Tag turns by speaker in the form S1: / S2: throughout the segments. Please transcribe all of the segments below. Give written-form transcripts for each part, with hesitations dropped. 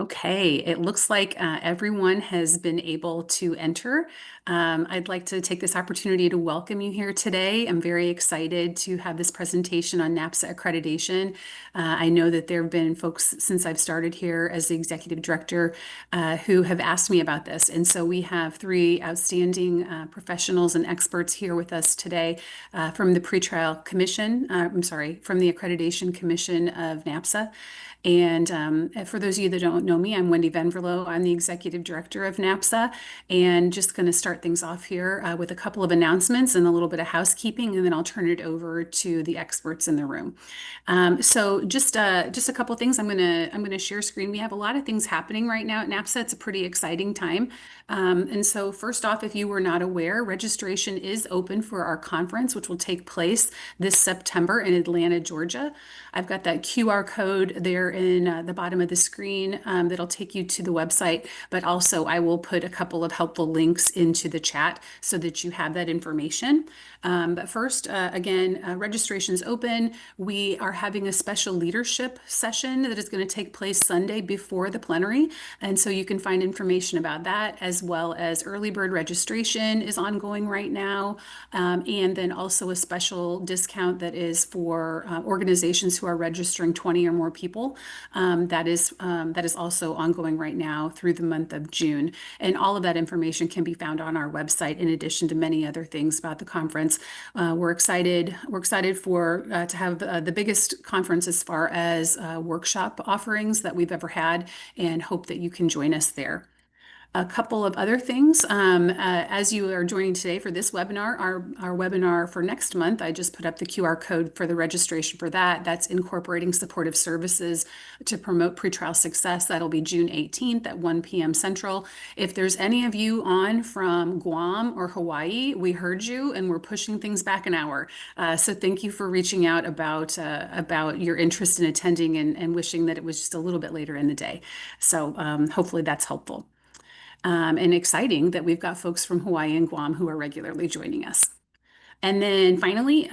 S1: Okay, it looks like everyone has been able to enter. I'd like to take this opportunity to welcome you here today. I'm very excited to have this presentation on NAPSA accreditation. I know that there have been folks since I've started here as the executive director who have asked me about this. And so we have three outstanding professionals and experts here with us today from the Pretrial Commission, from the Accreditation Commission of NAPSA. And for those of you that don't know me, I'm Wendy Venverlo. I'm the executive director of NAPSA, and just going to start things off here with a couple of announcements and a little bit of housekeeping, and then I'll turn it over to the experts in the room. So just a couple things. I'm gonna share screen. We have a lot of things happening right now at NAPSA. It's a pretty exciting time. And so first off, if you were not aware, registration is open for our conference, which will take place this September in Atlanta, Georgia. I've got that QR code there in the bottom of the screen that'll take you to the website, but also I will put a couple of helpful links into the chat so that you have that information. But first, again, registration is open. We are having a special leadership session that is going to take place Sunday before the plenary. And so you can find information about that, as well as early bird registration is ongoing right now. And then also a special discount that is for organizations who are registering 20 or more people. That is also ongoing right now through the month of June. And all of that information can be found on our website, in addition to many other things about the conference. We're excited for to have the biggest conference as far as workshop offerings that we've ever had, and hope that you can join us there. A couple of other things. As you are joining today for this webinar, our webinar for next month, I just put up the QR code for the registration for that. That's incorporating supportive services to promote pretrial success. That'll be June 18th at 1 p.m. Central. If there's any of you on from Guam or Hawaii, we heard you and we're pushing things back an hour. So thank you for reaching out about your interest in attending and wishing that it was just a little bit later in the day. So hopefully that's helpful. And exciting that we've got folks from Hawaii and Guam who are regularly joining us. And then finally,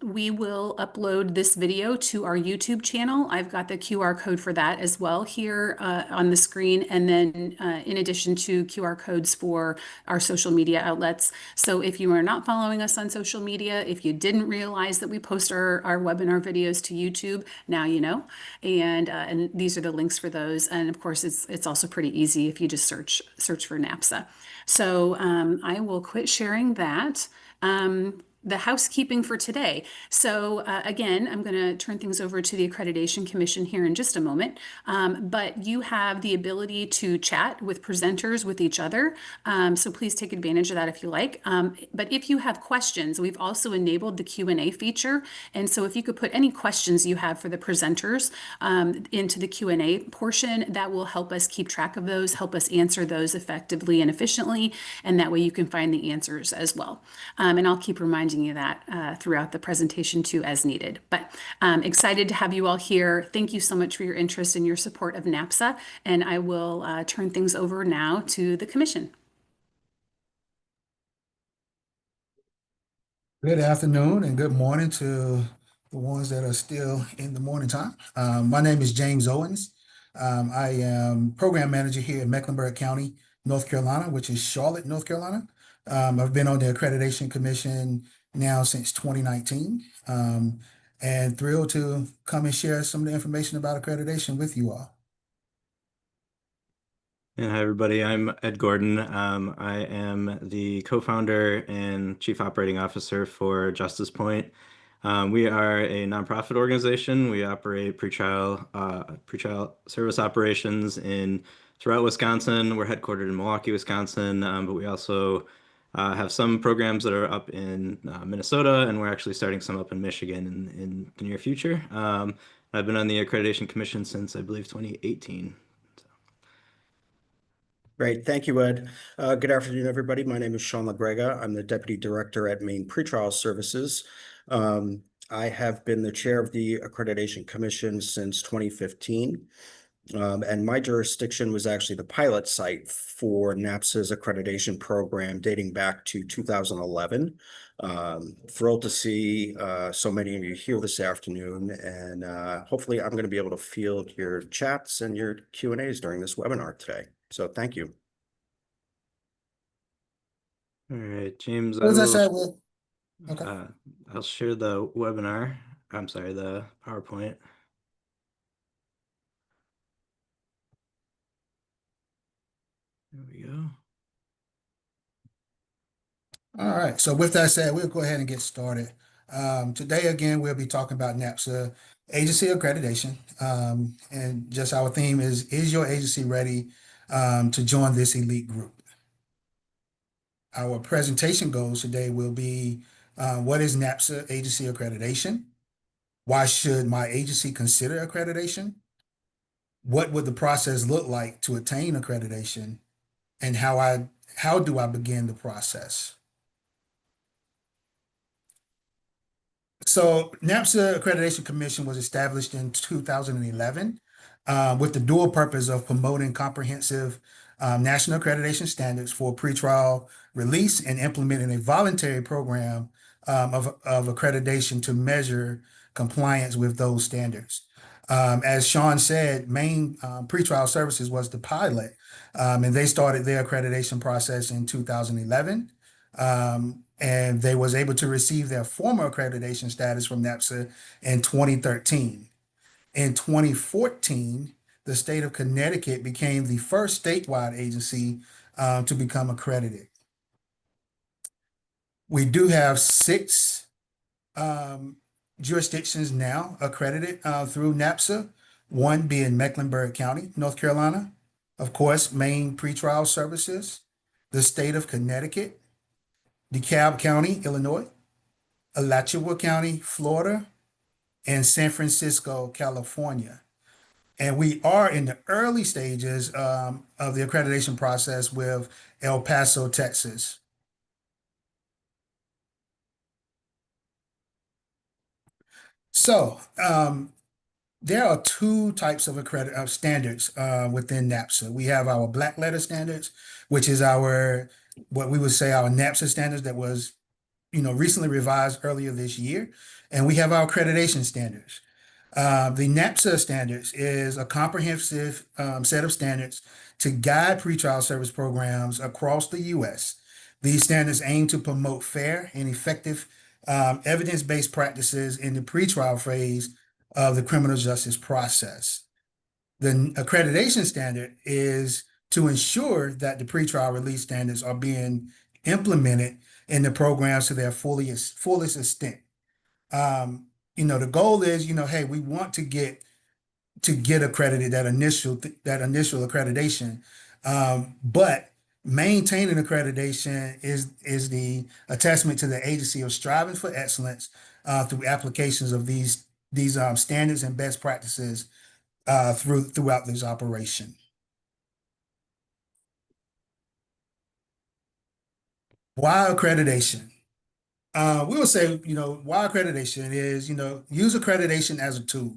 S1: we will upload this video to our YouTube channel. I've got the QR code for that as well here on the screen. And then in addition to QR codes for our social media outlets. So if you are not following us on social media, if you didn't realize that we post our webinar videos to YouTube, now you know. And these are the links for those. And of course, it's also pretty easy if you just search for NAPSA. So I will quit sharing that. The housekeeping for today. So again, I'm going to turn things over to the Accreditation Commission here in just a moment. But you have the ability to chat with presenters with each other. So please take advantage of that if you like. But if you have questions, we've also enabled the Q&A feature. And so if you could put any questions you have for the presenters into the Q&A portion, that will help us keep track of those, help us answer those effectively and efficiently. And that way you can find the answers as well. And I'll keep reminding you that throughout the presentation too as needed. But excited to have you all here. Thank you so much for your interest and your support of NAPSA. And I will turn things over now to the Commission.
S2: Good afternoon and good morning to the ones that are still in the morning time. My name is James Owens. I am program manager here in Mecklenburg County, North Carolina, which is Charlotte, North Carolina. I've been on the Accreditation Commission now since 2019, and thrilled to come and share some of the information about accreditation with you all.
S3: And hi, everybody. I'm Ed Gordon. I am the co-founder and chief operating officer for Justice Point. We are a nonprofit organization. We operate pretrial service operations throughout Wisconsin. We're headquartered in Milwaukee, Wisconsin, but we also have some programs that are up in Minnesota, and we're actually starting some up in Michigan in the near future. I've been on the Accreditation Commission since, I believe, 2018.
S4: Great. Thank you, Ed. Good afternoon, everybody. My name is Sean LaGrega. I'm the Deputy Director at Maine Pretrial Services. I have been the chair of the Accreditation Commission since 2015. And my jurisdiction was actually the pilot site for NAPSA's accreditation program dating back to 2011. Thrilled to see so many of you here this afternoon, and hopefully I'm going to be able to field your chats and your Q&As during this webinar today. So thank you.
S3: All right, James,
S2: As I said, okay.
S3: I'll share the webinar. I'm sorry, the PowerPoint. There we go.
S2: All right. So with that said, we'll go ahead and get started. Today, again, we'll be talking about NAPSA agency accreditation. And just our theme is your agency ready to join this elite group? Our presentation goals today will be what is NAPSA agency accreditation? Why should my agency consider accreditation? What would the process look like to attain accreditation? And how do I begin the process? So NAPSA Accreditation Commission was established in 2011 with the dual purpose of promoting comprehensive national accreditation standards for pretrial release and implementing a voluntary program of accreditation to measure compliance with those standards. As Sean said, Maine Pretrial Services was the pilot, and they started their accreditation process in 2011. And they was able to receive their former accreditation status from NAPSA in 2013. In 2014, the state of Connecticut became the first statewide agency to become accredited. We do have 6 jurisdictions now accredited through NAPSA, one being Mecklenburg County, North Carolina, of course, Maine Pretrial Services, the state of Connecticut, DeKalb County, Illinois, Alachua County, Florida, and San Francisco, California. And we are in the early stages of the accreditation process with El Paso, Texas. So there are 2 types of standards within NAPSA. We have our black letter standards, which is what we would say our NAPSA standards that was recently revised earlier this year. And we have our accreditation standards. The NAPSA standards is a comprehensive set of standards to guide pretrial service programs across the U.S. These standards aim to promote fair and effective evidence-based practices in the pretrial phase of the criminal justice process. The accreditation standard is to ensure that the pretrial release standards are being implemented in the programs to their fullest extent. The goal is, hey, we want to get accredited, that initial accreditation, but maintaining accreditation is the attestament to the agency of striving for excellence through applications of these standards and best practices throughout this operation. Why accreditation? We will say, why accreditation is, use accreditation as a tool.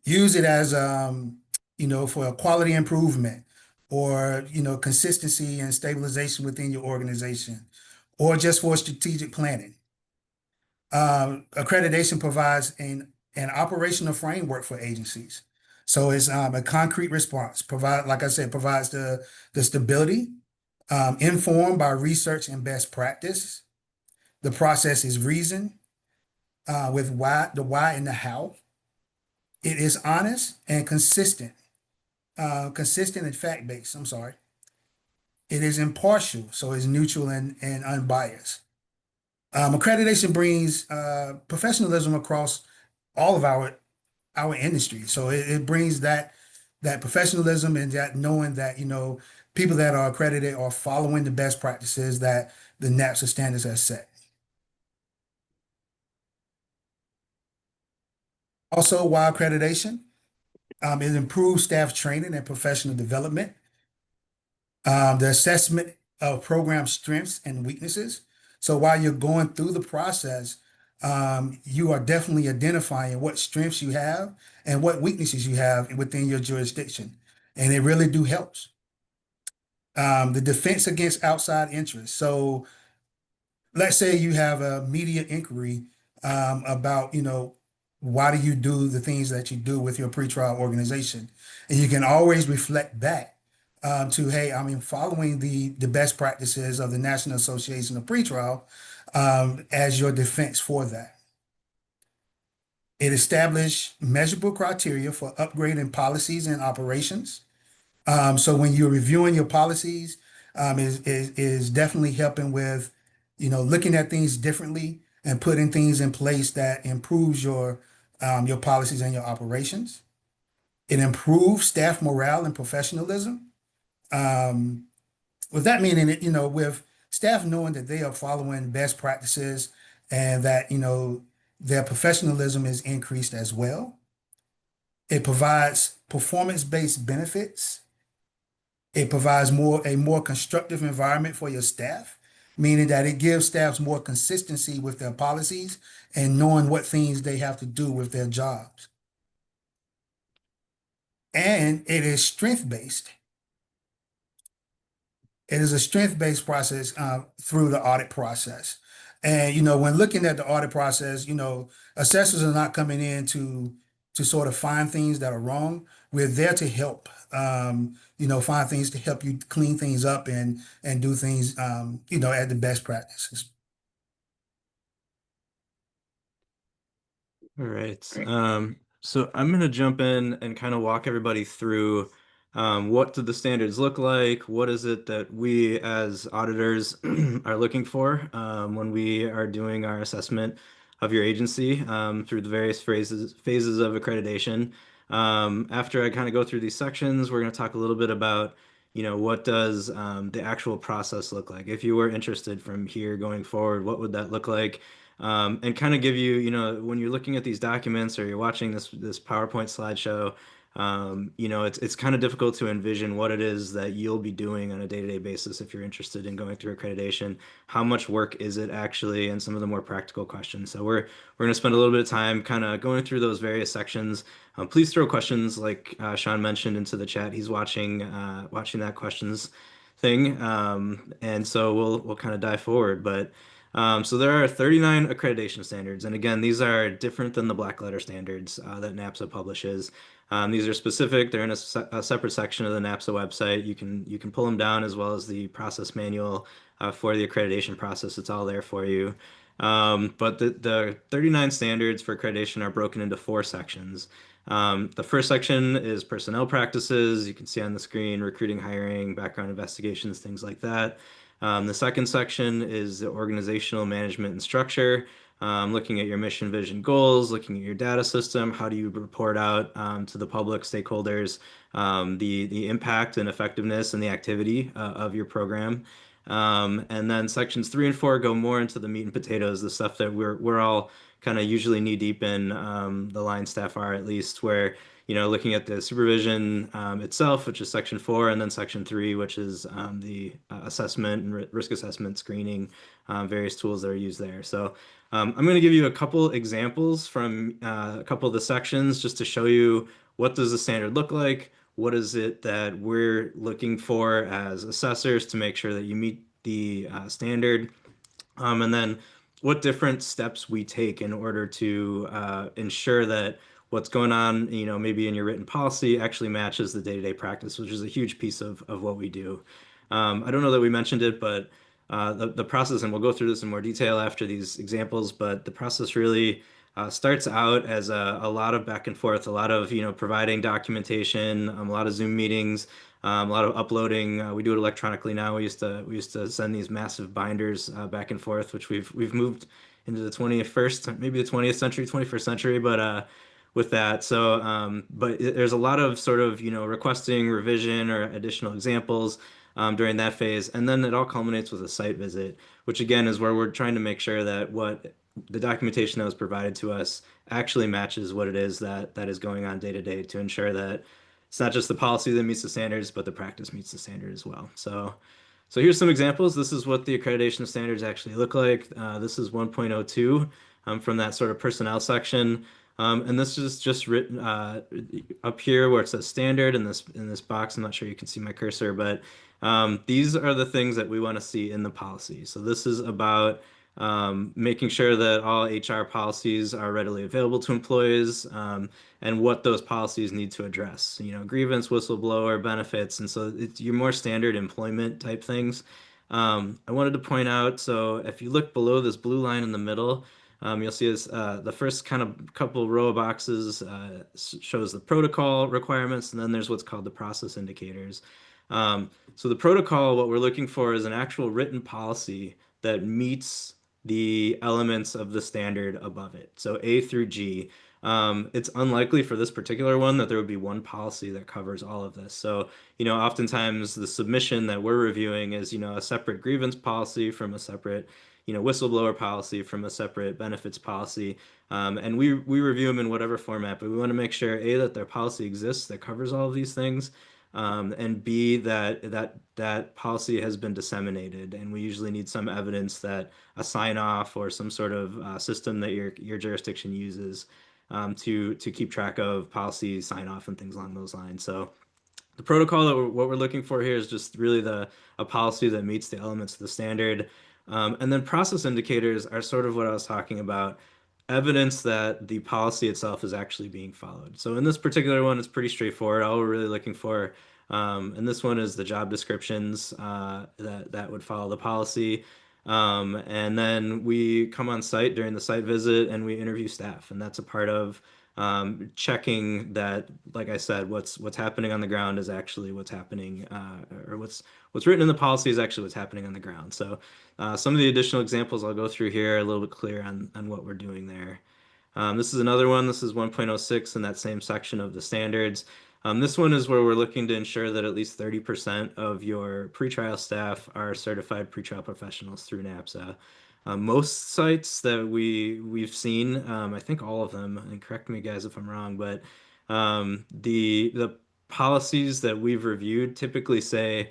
S2: Use it as, for quality improvement or, consistency and stabilization within your organization or just for strategic planning. Accreditation provides an operational framework for agencies. So it's a concrete response, like I said, provides the stability, informed by research and best practice. The process is reason with the why and the how. It is honest and consistent and fact-based. I'm sorry. It is impartial, so it's neutral and unbiased. Accreditation brings professionalism across all of our industry. So it brings that professionalism and that knowing that, people that are accredited are following the best practices that the NAPSA standards have set. Also, why accreditation? It improves staff training and professional development. The assessment of program strengths and weaknesses. So while you're going through the process, you are definitely identifying what strengths you have and what weaknesses you have within your jurisdiction. and it really do helps. The defense against outside interest. So let's say you have a media inquiry about, why do you do the things that you do with your pretrial organization? And you can always reflect back to, hey, I'm following the best practices of the National Association of Pretrial as your defense for that. It established measurable criteria for upgrading policies and operations. So when you're reviewing your policies, is definitely helping with, looking at things differently and putting things in place that improves your policies and your operations. It improves staff morale and professionalism. With that meaning, with staff knowing that they are following best practices and that, their professionalism is increased as well. It provides performance-based benefits. It provides a more constructive environment for your staff, meaning that it gives staffs more consistency with their policies and knowing what things they have to do with their jobs. And it is strength-based. It is a strength-based process through the audit process. And, when looking at the audit process, assessors are not coming in to sort of find things that are wrong. We're there to help, find things to help you clean things up and do things, at the best practices.
S3: All right. So I'm going to jump in and kind of walk everybody through what do the standards look like? What is it that we as auditors are looking for when we are doing our assessment of your agency through the various phases of accreditation. After I kind of go through these sections, we're going to talk a little bit about, what does the actual process look like? If you were interested from here going forward, what would that look like? And kind of give you, when you're looking at these documents or you're watching this PowerPoint slideshow, it's kind of difficult to envision what it is that you'll be doing on a day-to-day basis if you're interested in going through accreditation. How much work is it actually, and some of the more practical questions. So we're going to spend a little bit of time kind of going through those various sections. Please throw questions like Sean mentioned into the chat. He's watching that questions thing, and so we'll kind of dive forward, but. So there are 39 accreditation standards, and again, these are different than the black letter standards that NAPSA publishes. These are specific. They're in a separate section of the NAPSA website. You can pull them down as well as the process manual for the accreditation process. It's all there for you. But the 39 standards for accreditation are broken into 4 sections. The first section is personnel practices. You can see on the screen, recruiting, hiring, background investigations, things like that. The second section is the organizational management and structure, looking at your mission, vision, goals, looking at your data system. How do you report out to the public stakeholders the impact and effectiveness and the activity of your program? And then sections 3 and 4 go more into the meat and potatoes, the stuff that we're all kind of usually knee deep in, the line staff are at least, where looking at the supervision itself, which is section 4, and then section 3, which is the assessment and risk assessment screening, various tools that are used there. So I'm going to give you a couple examples from a couple of the sections just to show you what does the standard look like, what is it that we're looking for as assessors to make sure that you meet the standard, and then what different steps we take in order to ensure that what's going on, maybe in your written policy actually matches the day-to-day practice, which is a huge piece of what we do. I don't know that we mentioned it, but the process, and we'll go through this in more detail after these examples, but the process really starts out as a lot of back and forth, a lot of, providing documentation, a lot of Zoom meetings, a lot of uploading. We do it electronically now. We used to send these massive binders back and forth, which we've moved into the 21st, maybe the 20th century, 21st century, but with that. So, but there's a lot of sort of, requesting revision or additional examples during that phase. And then it all culminates with a site visit, which again is where we're trying to make sure that what the documentation that was provided to us actually matches what it is that is going on day to day, to ensure that it's not just the policy that meets the standards, but the practice meets the standard as well. So here's some examples. This is what the accreditation standards actually look like. This is 1.02 from that sort of personnel section. And this is just written up here where it says standard in this box. I'm not sure you can see my cursor, but these are the things that we want to see in the policy. So this is about making sure that all HR policies are readily available to employees, and what those policies need to address. You know, grievance, whistleblower, benefits, and so it's your more standard employment type things. I wanted to point out, so if you look below this blue line in the middle, you'll see this, the first kind of couple row of boxes shows the protocol requirements, and then there's what's called the process indicators. So the protocol, what we're looking for is an actual written policy that meets the elements of the standard above it. So A through G. It's unlikely for this particular one that there would be one policy that covers all of this. So, you know, oftentimes the submission that we're reviewing is, you know, a separate grievance policy from a separate, you know, whistleblower policy from a separate benefits policy. And we review them in whatever format, but we want to make sure, A, that their policy exists that covers all of these things, and B, that policy has been disseminated. And we usually need some evidence that a sign off or some sort of system that your jurisdiction uses to keep track of policy sign off and things along those lines. So the protocol that what we're looking for here is just really a policy that meets the elements of the standard. And then process indicators are sort of what I was talking about, evidence that the policy itself is actually being followed. So in this particular one, it's pretty straightforward. All we're really looking for, and this one is the job descriptions that would follow the policy. And then we come on site during the site visit and we interview staff, and that's a part of checking that, like I said, what's happening on the ground is actually what's happening, or what's written in the policy is actually what's happening on the ground. So some of the additional examples I'll go through here are a little bit clear on what we're doing there. This is another one. This is 1.06 in that same section of the standards. This one is where we're looking to ensure that at least 30% of your pretrial staff are certified pretrial professionals through NAPSA. Most sites that we've seen, I think all of them, and correct me guys if I'm wrong, but the policies that we've reviewed typically say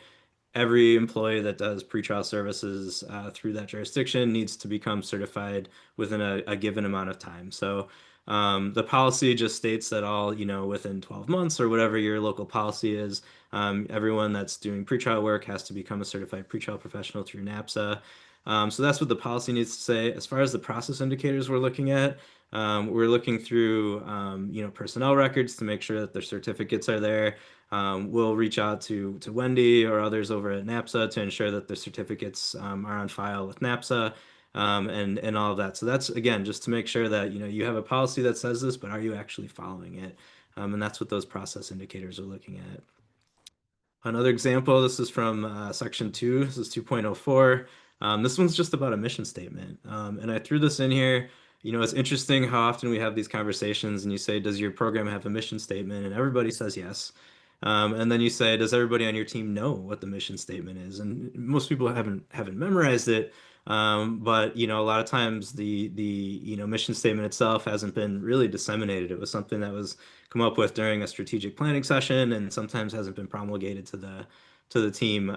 S3: every employee that does pretrial services through that jurisdiction needs to become certified within a given amount of time. So the policy just states that all, you know, within 12 months or whatever your local policy is, everyone that's doing pretrial work has to become a certified pretrial professional through NAPSA. So that's what the policy needs to say. As far as the process indicators we're looking at, we're looking through, you know, personnel records to make sure that their certificates are there. We'll reach out to Wendy or others over at NAPSA to ensure that their certificates are on file with NAPSA, and all of that. So that's, again, just to make sure that, you know, you have a policy that says this, but are you actually following it? And that's what those process indicators are looking at. Another example, this is from section 2. This is 2.04. This one's just about a mission statement. And I threw this in here. You know, it's interesting how often we have these conversations and you say, does your program have a mission statement? And everybody says yes. And then you say, does everybody on your team know what the mission statement is? And most people haven't memorized it. But you know, a lot of times the you know, mission statement itself hasn't been really disseminated. It was something that was come up with during a strategic planning session, and sometimes hasn't been promulgated to the team.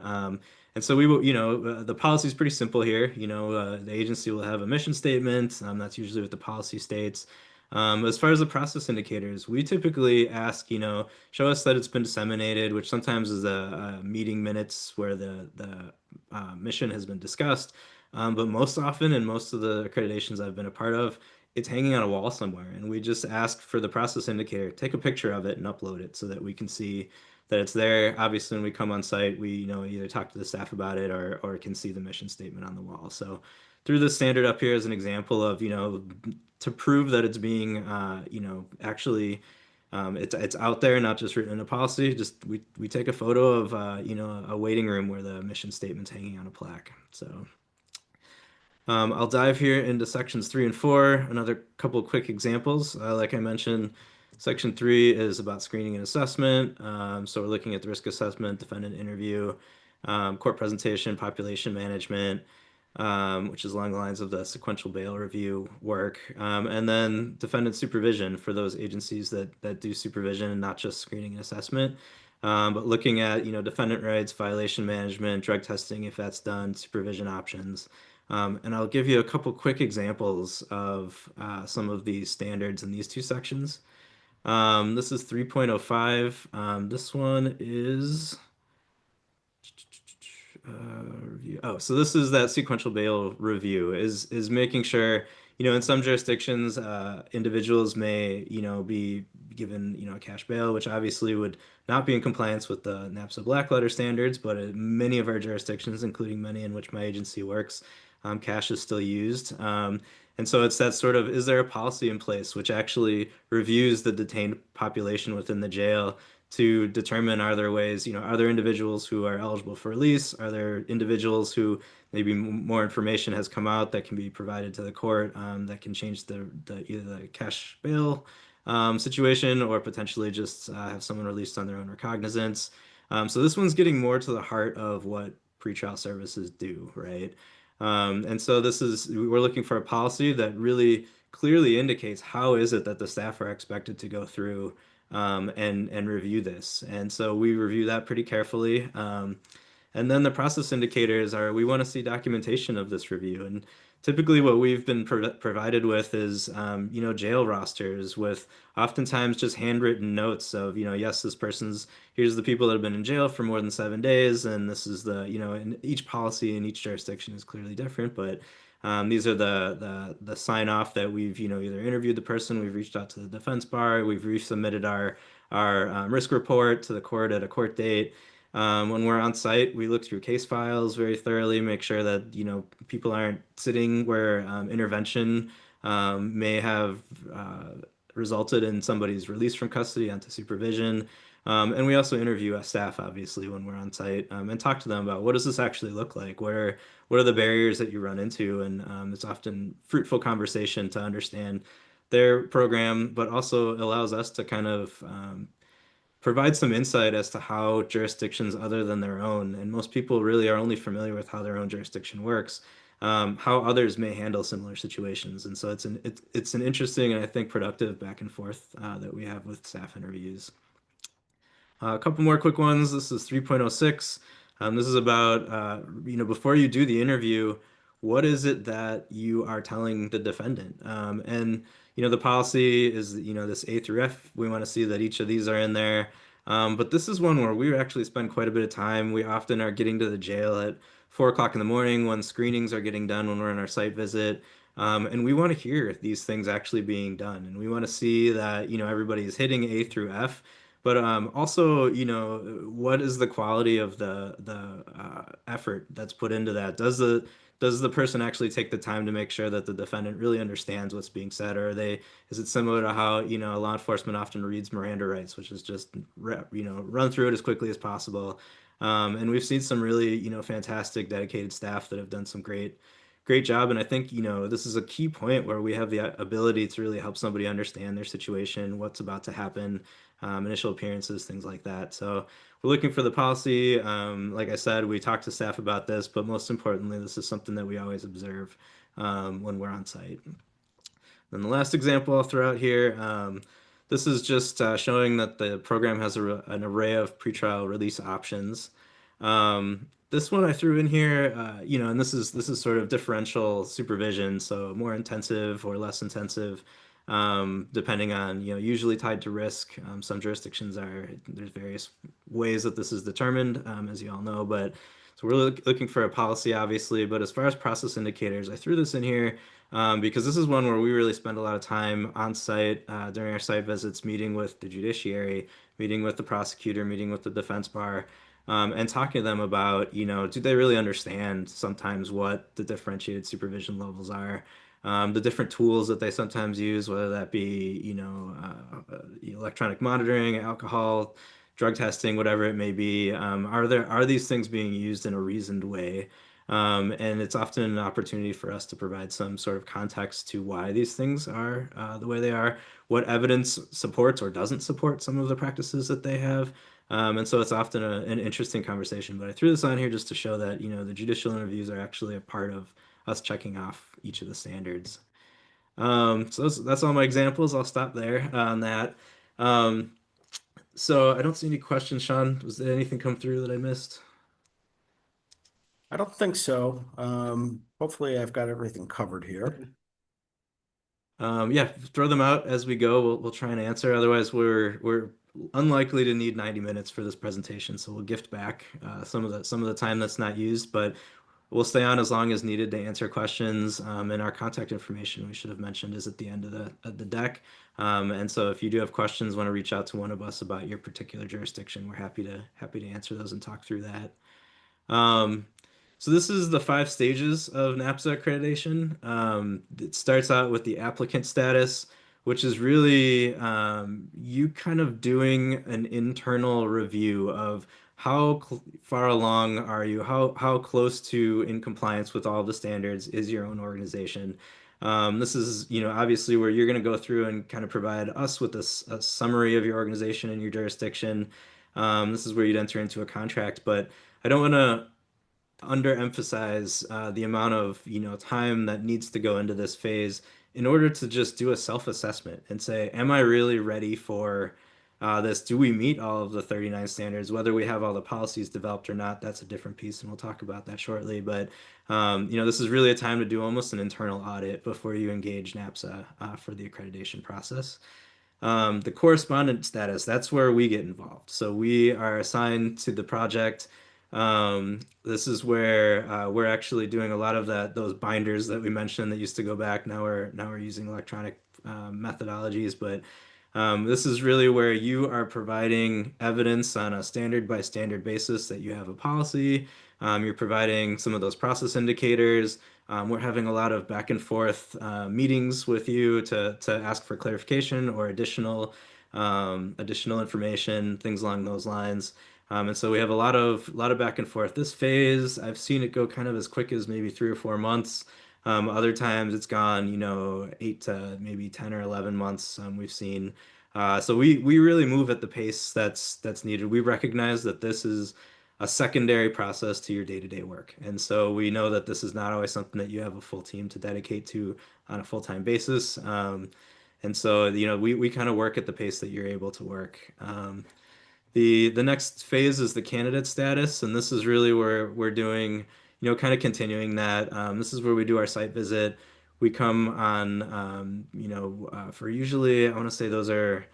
S3: And so we will, you know, the policy is pretty simple here. You know, the agency will have a mission statement. That's usually what the policy states. As far as the process indicators, we typically ask, you know, show us that it's been disseminated, which sometimes is a meeting minutes where the mission has been discussed. But most often, in most of the accreditations I've been a part of, it's hanging on a wall somewhere. And we just ask for the process indicator, take a picture of it and upload it so that we can see that it's there. Obviously, when we come on site, we, you know, either talk to the staff about it or can see the mission statement on the wall. So through the standard up here is an example of, you know, to prove that it's being, you know, actually it's out there, not just written in a policy. Just we take a photo of, you know, a waiting room where the mission statement's hanging on a plaque. So I'll dive here into sections 3 and 4. Another couple of quick examples. Like I mentioned, section 3 is about screening and assessment. So we're looking at the risk assessment, defendant interview, court presentation, population management, which is along the lines of the sequential bail review work, and then defendant supervision for those agencies that do supervision and not just screening and assessment, but looking at, you know, defendant rights, violation management, drug testing if that's done, supervision options. And I'll give you a couple quick examples of some of these standards in these two sections. This is 3.05. This one is review. Oh, so this is that sequential bail review is making sure, in some jurisdictions, individuals may, be given, a cash bail, which obviously would not be in compliance with the NAPSA black letter standards, but in many of our jurisdictions, including many in which my agency works, cash is still used. And so it's that sort of, is there a policy in place which actually reviews the detained population within the jail to determine, are there ways, are there individuals who are eligible for release? Are there individuals who maybe more information has come out that can be provided to the court that can change the either the cash bail situation or potentially just have someone released on their own recognizance. So this one's getting more to the heart of what pretrial services do, right? And so we're looking for a policy that really clearly indicates how is it that the staff are expected to go through and review this. And so we review that pretty carefully. And then the process indicators are, we want to see documentation of this review. And typically what we've been provided with is, jail rosters with oftentimes just handwritten notes of, yes, here's the people that have been in jail for more than 7 days. And this is and each policy in each jurisdiction is clearly different, but these are the sign off that we've either interviewed the person, we've reached out to the defense bar, we've resubmitted our risk report to the court at a court date. When we're on site, we look through case files very thoroughly, make sure that people aren't sitting where intervention may have resulted in somebody's release from custody onto supervision. And we also interview staff, obviously, when we're on site and talk to them about what does this actually look like? What are the barriers that you run into? And it's often fruitful conversation to understand their program, but also allows us to kind of provide some insight as to how jurisdictions other than their own, and most people really are only familiar with how their own jurisdiction works, how others may handle similar situations. And so it's an interesting and I think productive back and forth that we have with staff interviews. A couple more quick ones. This is 3.06. This is about, before you do the interview, what is it that you are telling the defendant? And, the policy is, this A through F. We want to see that each of these are in there. But this is one where we actually spend quite a bit of time. We often are getting to the jail at 4 o'clock in the morning when screenings are getting done, when we're on our site visit. And we want to hear these things actually being done. And we want to see that, everybody's hitting A through F. But also, what is the quality of the effort that's put into that? Does the person actually take the time to make sure that the defendant really understands what's being said, or is it similar to how law enforcement often reads Miranda rights, which is just run through it as quickly as possible? And we've seen some really fantastic dedicated staff that have done some great job. And I think this is a key point where we have the ability to really help somebody understand their situation, what's about to happen, initial appearances, things like that. So we're looking for the policy. Like I said, we talk to staff about this, but most importantly, this is something that we always observe when we're on site. Then the last example I'll throw out here, this is just showing that the program has an array of pretrial release options. This one I threw in here, and this is sort of differential supervision, so more intensive or less intensive, depending on, usually tied to risk. Some jurisdictions there's various ways that this is determined, as you all know, but so we're looking for a policy, obviously. But as far as process indicators, I threw this in here because this is one where we really spend a lot of time on site during our site visits, meeting with the judiciary, meeting with the prosecutor, meeting with the defense bar, and talking to them about, do they really understand sometimes what the differentiated supervision levels are, the different tools that they sometimes use, whether that be, electronic monitoring, alcohol, drug testing, whatever it may be. Are these things being used in a reasoned way? And it's often an opportunity for us to provide some sort of context to why these things are the way they are, what evidence supports or doesn't support some of the practices that they have. And so it's often an interesting conversation. But I threw this on here just to show that, the judicial interviews are actually a part of us checking off each of the standards. So that's all my examples. I'll stop there on that. So I don't see any questions, Sean. Was there anything come through that I missed?
S4: I don't think so. Hopefully I've got everything covered here.
S3: Yeah, throw them out as we go. We'll try and answer. Otherwise, we're unlikely to need 90 minutes for this presentation, so we'll gift back some of the time that's not used, but we'll stay on as long as needed to answer questions. And our contact information we should have mentioned is at the end of the deck. And so if you do have questions, want to reach out to one of us about your particular jurisdiction, we're happy to answer those and talk through that. Um, so this is the 5 stages of NAPSA accreditation. It starts out with the applicant status, which is really you kind of doing an internal review of how far along are you, how close to in compliance with all the standards is your own organization. This is, obviously where you're going to go through and kind of provide us with a summary of your organization and your jurisdiction. This is where you'd enter into a contract, but I don't want to underemphasize the amount of time that needs to go into this phase in order to just do a self-assessment and say, am I really ready for this? Do we meet all of the 39 standards? Whether we have all the policies developed or not, that's a different piece, and we'll talk about that shortly. But this is really a time to do almost an internal audit before you engage NAPSA for the accreditation process. The correspondent status, that's where we get involved. So we are assigned to the project. This is where we're actually doing a lot of those binders that we mentioned that used to go back. Now we're using electronic methodologies, but this is really where you are providing evidence on a standard by standard basis that you have a policy. You're providing some of those process indicators. We're having a lot of back and forth meetings with you to ask for clarification or additional information, things along those lines. And so we have a lot of back and forth. This phase, I've seen it go kind of as quick as maybe 3 or 4 months. Other times it's gone, 8 to maybe 10 or 11 months. We've seen. So we really move at the pace that's needed. We recognize that this is a secondary process to your day-to-day work. And so we know that this is not always something that you have a full team to dedicate to on a full-time basis. And so, we kind of work at the pace that you're able to work. The next phase is the candidate status, and this is really where we're doing, kind of continuing that. This is where we do our site visit. We come on, for usually, I want to say those are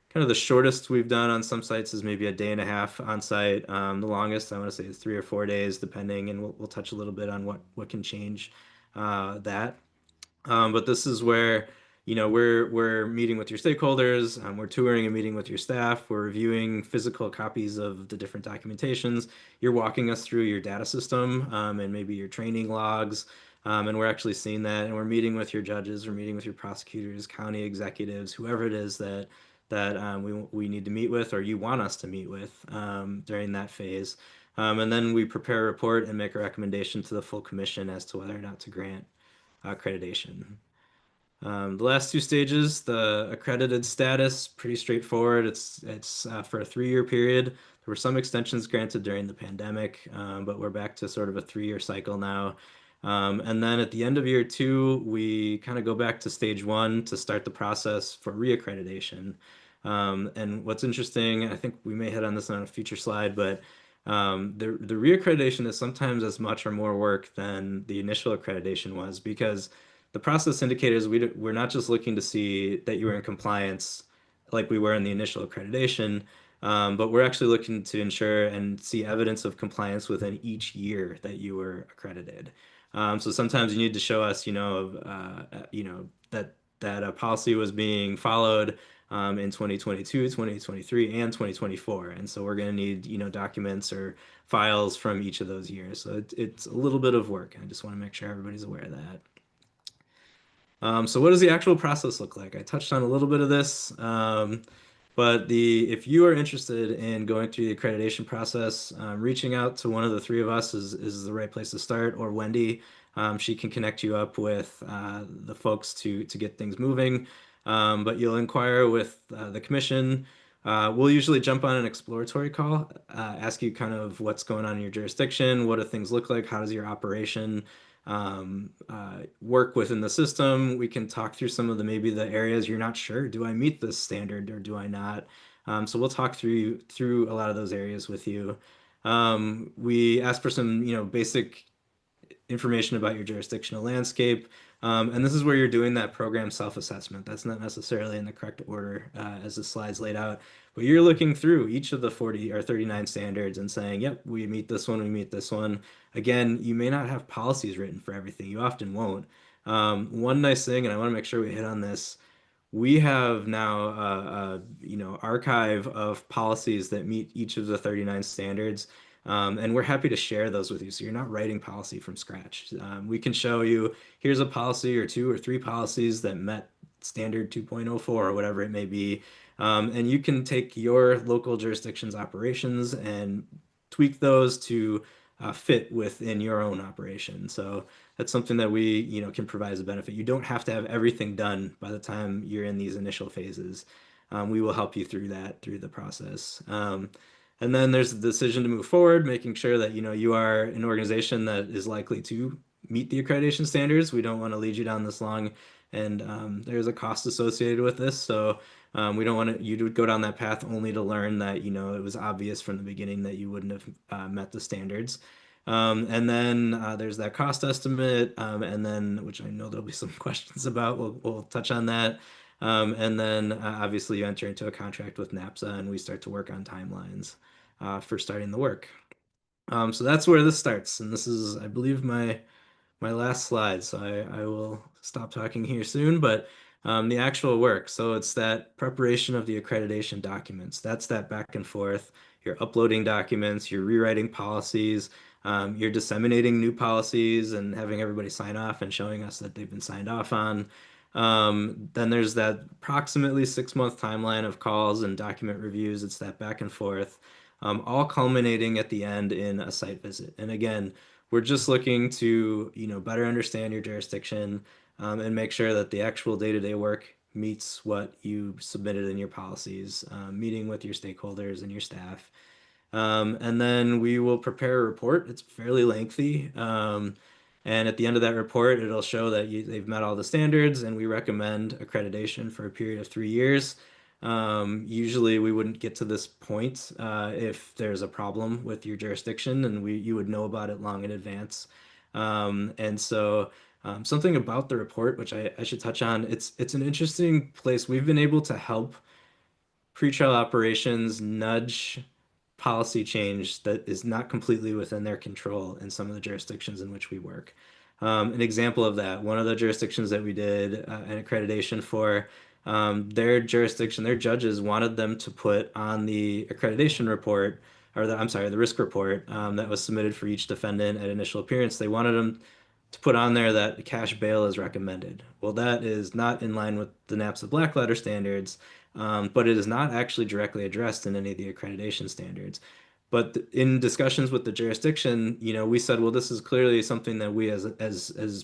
S3: kind of the shortest we've done on some sites is maybe a day and a half on site. The longest I want to say is 3 or 4 days, depending, and we'll touch a little bit on what can change that. But this is where, we're meeting with your stakeholders, we're touring and meeting with your staff, we're reviewing physical copies of the different documentations. You're walking us through your data system and maybe your training logs. And we're actually seeing that, and we're meeting with your judges, we're meeting with your prosecutors, county executives, whoever it is that we need to meet with or you want us to meet with during that phase. And then we prepare a report and make a recommendation to the full commission as to whether or not to grant accreditation. The last 2 stages, the accredited status, pretty straightforward. It's for a 3-year period. There were some extensions granted during the pandemic, but we're back to sort of a 3-year cycle now. And then at the end of year 2, we kind of go back to stage 1 to start the process for reaccreditation. And what's interesting, I think we may hit on this on a future slide, but the reaccreditation is sometimes as much or more work than the initial accreditation was, because the process indicators, we're not just looking to see that you were in compliance like we were in the initial accreditation, but we're actually looking to ensure and see evidence of compliance within each year that you were accredited. So sometimes you need to show us, that a policy was being followed in 2022, 2023, and 2024. And so we're going to need, documents or files from each of those years. So it's a little bit of work. I just want to make sure everybody's aware of that. So what does the actual process look like? I touched on a little bit of this, but if you are interested in going through the accreditation process, reaching out to one of the 3 of us is the right place to start, or Wendy. She can connect you up with the folks to get things moving. But you'll inquire with the commission. We'll usually jump on an exploratory call, ask you kind of what's going on in your jurisdiction, what do things look like, how does your operation work within the system. We can talk through some of maybe the areas you're not sure, do I meet this standard or do I not? So we'll talk through a lot of those areas with you. We ask for some, basic information about your jurisdictional landscape. And this is where you're doing that program self-assessment. That's not necessarily in the correct order as the slides laid out, but you're looking through each of the 40 or 39 standards and saying, yep, we meet this one, we meet this one. Again, you may not have policies written for everything. You often won't. One nice thing, and I want to make sure we hit on this, we have now archive of policies that meet each of the 39 standards. And we're happy to share those with you. So you're not writing policy from scratch. We can show you, here's a policy or 2 or 3 policies that met standard 2.04 or whatever it may be. And you can take your local jurisdiction's operations and tweak those to fit within your own operation. So that's something that we, can provide as a benefit. You don't have to have everything done by the time you're in these initial phases. We will help you through that, through the process. And then there's the decision to move forward, making sure that, you are an organization that is likely to meet the accreditation standards. We don't want to lead you down this long, and there's a cost associated with this. So we don't want you to go down that path only to learn that, it was obvious from the beginning that you wouldn't have met the standards. And then there's that cost estimate, and then, which I know there'll be some questions about, we'll touch on that. And then obviously you enter into a contract with NAPSA and we start to work on timelines for starting the work. So that's where this starts. And this is, I believe, my last slide. So I will stop talking here soon, but the actual work. So it's that preparation of the accreditation documents. That's that back and forth. You're uploading documents, you're rewriting policies, you're disseminating new policies and having everybody sign off and showing us that they've been signed off on. Then there's that approximately 6-month timeline of calls and document reviews. It's that back and forth, all culminating at the end in a site visit. And again, we're just looking to, better understand your jurisdiction and make sure that the actual day-to-day work meets what you submitted in your policies, meeting with your stakeholders and your staff. And then we will prepare a report. It's fairly lengthy. And at the end of that report, it'll show that they've met all the standards, and we recommend accreditation for a period of 3 years. Usually we wouldn't get to this point if there's a problem with your jurisdiction, and you would know about it long in advance. And so something about the report, which I should touch on, it's an interesting place. We've been able to help pretrial operations nudge policy change that is not completely within their control in some of the jurisdictions in which we work. An example of that, one of the jurisdictions that we did an accreditation for, their jurisdiction, their judges wanted them to put on the accreditation report, or the risk report that was submitted for each defendant at initial appearance. They wanted them to put on there that cash bail is recommended. Well, that is not in line with the NAPSA black letter standards, but it is not actually directly addressed in any of the accreditation standards. But in discussions with the jurisdiction, we said, well, this is clearly something that we as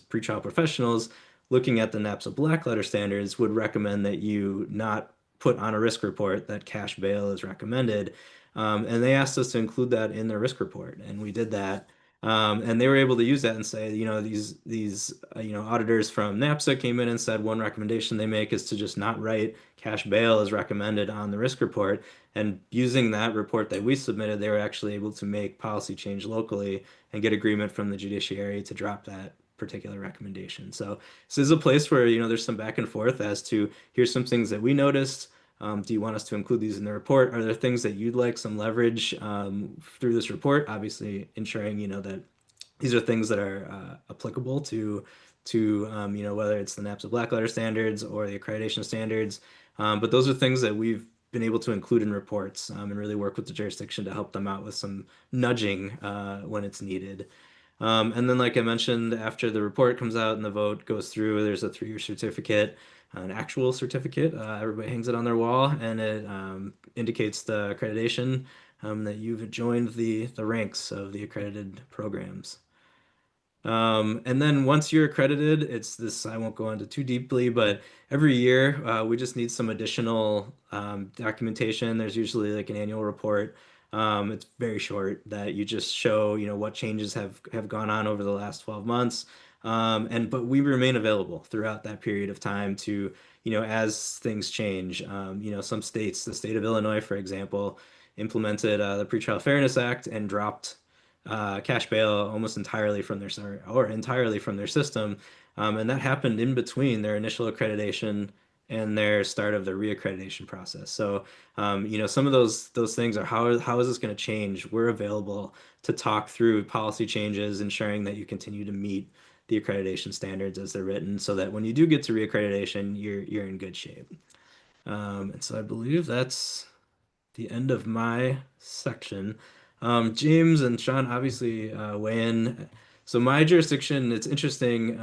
S3: pretrial professionals looking at the NAPSA black letter standards would recommend that you not put on a risk report that cash bail is recommended. And they asked us to include that in their risk report, and we did that. And they were able to use that and say, these auditors from NAPSA came in and said one recommendation they make is to just not write cash bail as recommended on the risk report. And using that report that we submitted, they were actually able to make policy change locally and get agreement from the judiciary to drop that particular recommendation. So this is a place where, there's some back and forth as to, here's some things that we noticed. Do you want us to include these in the report? Are there things that you'd like some leverage through this report? Obviously, ensuring that these are things that are applicable to whether it's the NAPSA black letter standards or the accreditation standards. But those are things that we've been able to include in reports and really work with the jurisdiction to help them out with some nudging when it's needed. And then, like I mentioned, after the report comes out and the vote goes through, there's a 3-year certificate, an actual certificate. Everybody hangs it on their wall, and it indicates the accreditation that you've joined the ranks of the accredited programs. And then once you're accredited, it's this, I won't go into too deeply, but every year we just need some additional documentation. There's usually like an annual report. It's very short that you just show, what changes have gone on over the last 12 months. But we remain available throughout that period of time to, as things change. Some states, the state of Illinois, for example, implemented the Pretrial Fairness Act and dropped cash bail almost entirely from their system. And that happened in between their initial accreditation and their start of the reaccreditation process. So, some of those things are how is this going to change? We're available to talk through policy changes, ensuring that you continue to meet the accreditation standards as they're written, so that when you do get to reaccreditation, you're in good shape. And so I believe that's the end of my section. James and Sean obviously weigh in. So my jurisdiction, it's interesting.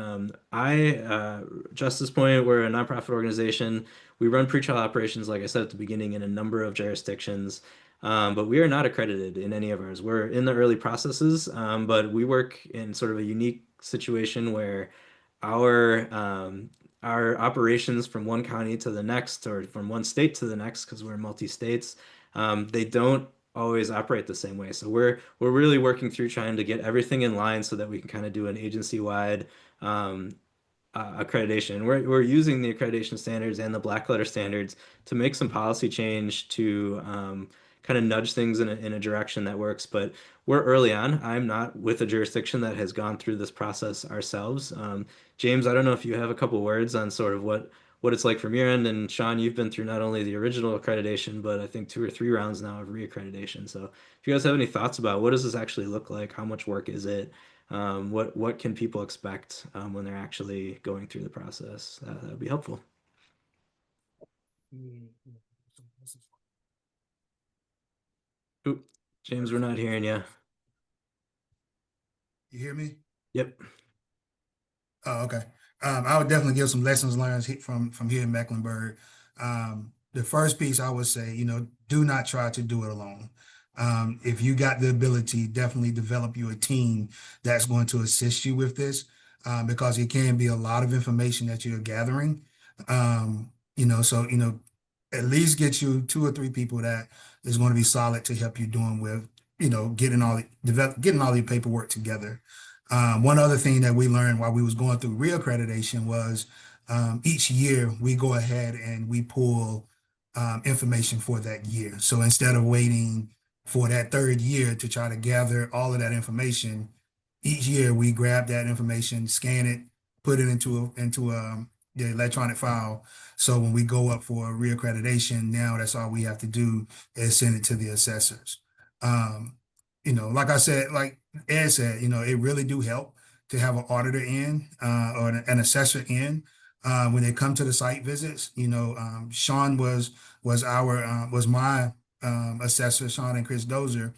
S3: Justice Point, we're a nonprofit organization. We run pretrial operations, like I said at the beginning, in a number of jurisdictions. But we are not accredited in any of ours. We're in the early processes, but we work in sort of a unique situation where our our operations from one county to the next, or from one state to the next, because we're multi-states, they don't always operate the same way. So we're really working through trying to get everything in line so that we can kind of do an agency-wide accreditation. We're using the accreditation standards and the black letter standards to make some policy change to kind of nudge things in a direction that works. But we're early on. I'm not with a jurisdiction that has gone through this process ourselves. James, I don't know if you have a couple words on sort of what it's like from your end. And Sean, you've been through not only the original accreditation, but I think 2 or 3 rounds now of reaccreditation. So if you guys have any thoughts about what does this actually look like? How much work is it? What can people expect when they're actually going through the process? That would be helpful. Oop, James, we're not hearing you.
S2: You hear me?
S3: Yep.
S2: Oh, okay. I would definitely give some lessons learned from here in Mecklenburg. The first piece I would say, do not try to do it alone. If you got the ability, definitely develop you a team that's going to assist you with this, because it can be a lot of information that you're gathering. So at least get you 2 or 3 people that is going to be solid to help you doing with, getting all the paperwork together. One other thing that we learned while we was going through reaccreditation was each year we go ahead and we pull information for that year. So instead of waiting for that 3rd year to try to gather all of that information, each year we grab that information, scan it, put it into the electronic file. So when we go up for reaccreditation, now that's all we have to do is send it to the assessors. Like I said, like Ed said, it really do help to have an auditor in or an assessor in when they come to the site visits. Sean was my assessor, Sean and Chris Dozer,